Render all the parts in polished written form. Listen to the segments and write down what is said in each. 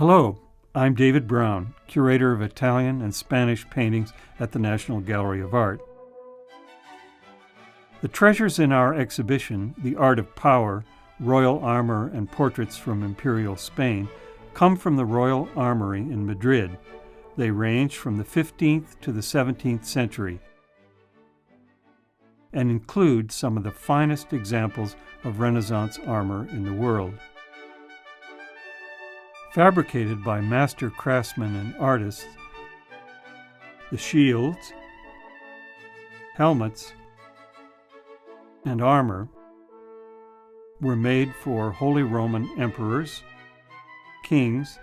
Hello, I'm David Brown, curator of Italian and Spanish paintings at the National Gallery of Art. The treasures in our exhibition, The Art of Power, Royal Armor and Portraits from Imperial Spain, come from the Royal Armory in Madrid. They range from the 15th to the 17th century and include some of the finest examples of Renaissance armor in the world. Fabricated by master craftsmen and artists, the shields, helmets, and armor were made for Holy Roman emperors, kings,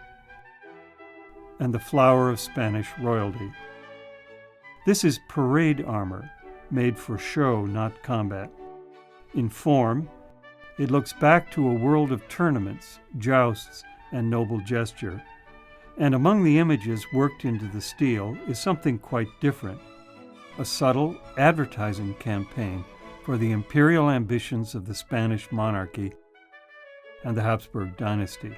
and the flower of Spanish royalty. This is parade armor, made for show, not combat. In form, it looks back to a world of tournaments, jousts, and noble gesture. And among the images worked into the steel is something quite different, a subtle advertising campaign for the imperial ambitions of the Spanish monarchy and the Habsburg dynasty.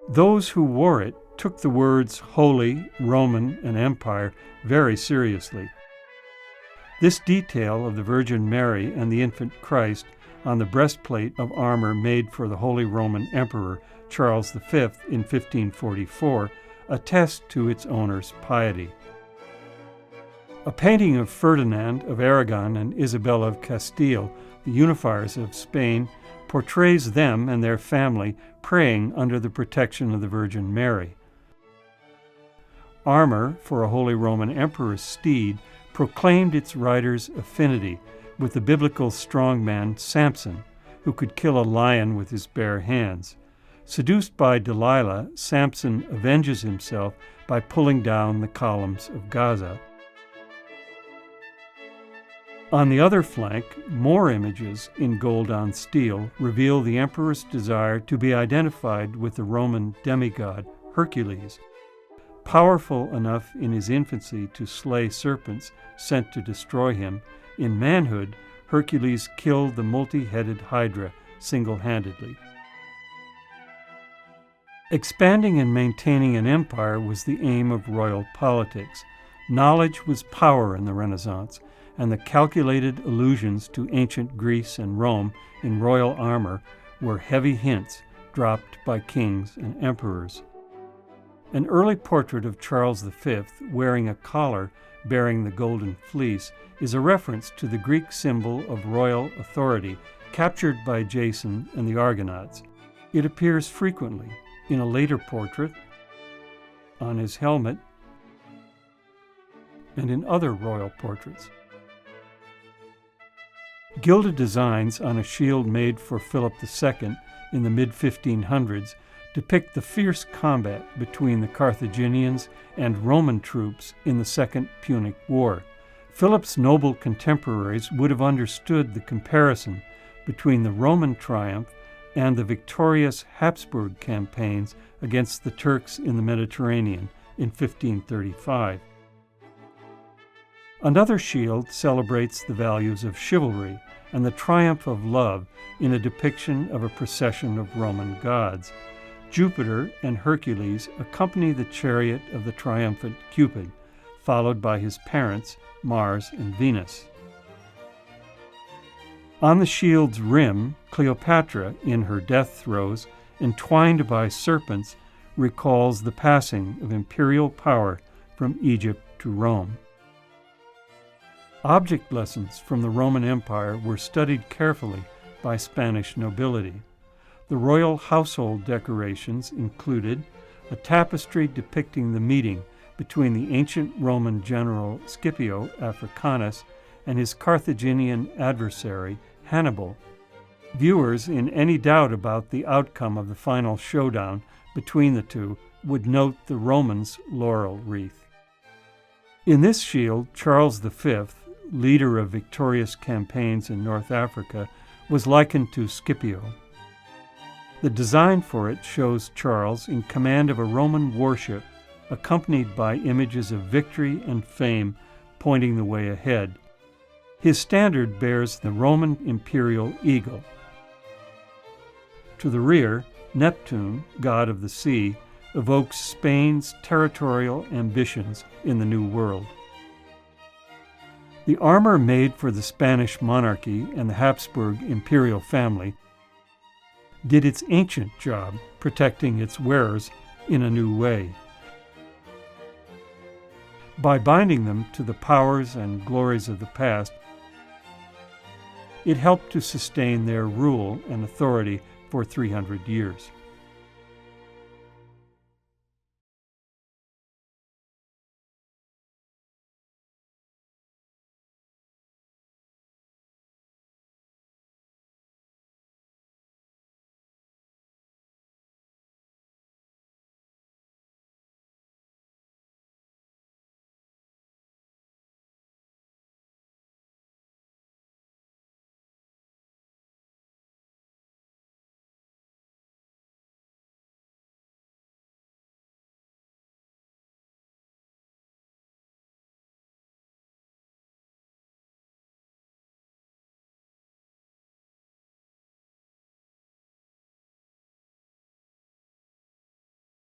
Those who wore it took the words Holy, Roman, and Empire very seriously. This detail of the Virgin Mary and the infant Christ on the breastplate of armor made for the Holy Roman Emperor Charles V in 1544 attests to its owner's piety. A painting of Ferdinand of Aragon and Isabella of Castile, the unifiers of Spain, portrays them and their family praying under the protection of the Virgin Mary. Armor for a Holy Roman Emperor's steed proclaimed its rider's affinity with the biblical strongman Samson, who could kill a lion with his bare hands. Seduced by Delilah, Samson avenges himself by pulling down the columns of Gaza. On the other flank, more images in gold on steel reveal the emperor's desire to be identified with the Roman demigod Hercules. Powerful enough in his infancy to slay serpents sent to destroy him, in manhood, Hercules killed the multi-headed Hydra single-handedly. Expanding and maintaining an empire was the aim of royal politics. Knowledge was power in the Renaissance, and the calculated allusions to ancient Greece and Rome in royal armor were heavy hints dropped by kings and emperors. An early portrait of Charles V wearing a collar bearing the golden fleece is a reference to the Greek symbol of royal authority captured by Jason and the Argonauts. It appears frequently in a later portrait, on his helmet, and in other royal portraits. Gilded designs on a shield made for Philip II in the mid-1500s depict the fierce combat between the Carthaginians and Roman troops in the Second Punic War. Philip's noble contemporaries would have understood the comparison between the Roman triumph and the victorious Habsburg campaigns against the Turks in the Mediterranean in 1535. Another shield celebrates the values of chivalry and the triumph of love in a depiction of a procession of Roman gods. Jupiter and Hercules accompany the chariot of the triumphant Cupid, followed by his parents, Mars and Venus. On the shield's rim, Cleopatra, in her death throes, entwined by serpents, recalls the passing of imperial power from Egypt to Rome. Object lessons from the Roman Empire were studied carefully by Spanish nobility. The royal household decorations included a tapestry depicting the meeting between the ancient Roman general Scipio Africanus and his Carthaginian adversary Hannibal. Viewers in any doubt about the outcome of the final showdown between the two would note the Romans' laurel wreath. In this shield, Charles V, leader of victorious campaigns in North Africa, was likened to Scipio. The design for it shows Charles in command of a Roman warship, accompanied by images of victory and fame pointing the way ahead. His standard bears the Roman imperial eagle. To the rear, Neptune, god of the sea, evokes Spain's territorial ambitions in the New World. The armor made for the Spanish monarchy and the Habsburg imperial family did its ancient job, protecting its wearers in a new way. By binding them to the powers and glories of the past, it helped to sustain their rule and authority for 300 years.